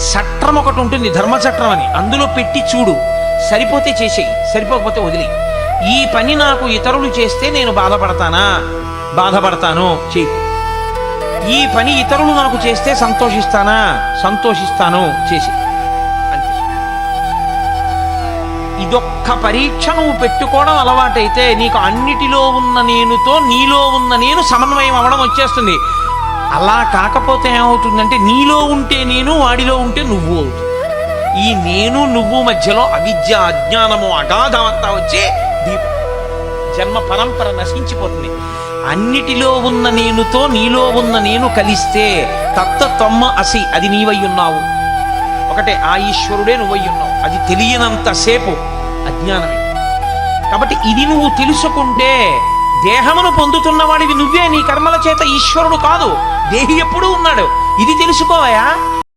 చట్రం ఒకటి ఉంటుంది, ధర్మచట్రం అని, అందులో పెట్టి చూడు. సరిపోతే చేసేయి, సరిపోకపోతే వదిలి. ఈ పని నాకు ఇతరులు చేస్తే నేను బాధపడతానా? బాధపడతాను, చెయ్యి. ఈ పని ఇతరులు నాకు చేస్తే సంతోషిస్తానా? సంతోషిస్తాను, చేసి. అంతే. ఇదొక్క పరీక్ష నువ్వు పెట్టుకోవడం అలవాటైతే నీకు అన్నిటిలో ఉన్న నేనుతో నీలో ఉన్న నేను సమన్వయం అవ్వడం వచ్చేస్తుంది. అలా కాకపోతే ఏమవుతుందంటే నీలో ఉంటే నేను, వాడిలో ఉంటే నువ్వు అవుతుంది. ఈ నేను నువ్వు మధ్యలో అవిద్య, అజ్ఞానము, అగాధమంతా వచ్చి దీపం, జన్మ పరంపర నశించిపోతుంది. అన్నిటిలో ఉన్న నేనుతో నీలో ఉన్న నేను కలిస్తే తత్వ అసి, అది నీవై ఉన్నావు. ఒకటే, ఆ ఈశ్వరుడే నువ్వై ఉన్నావు. అది తెలియనంతసేపు అజ్ఞానమే. కాబట్టి ఇది నువ్వు తెలుసుకుంటే దేహమును పొందుతున్నవాడివి నువ్వే, నీ కర్మల చేత ఈశ్వరుడు కాదు. దేహి ఎప్పుడూ ఉన్నాడు. ఇది తెలుసుకోవయా.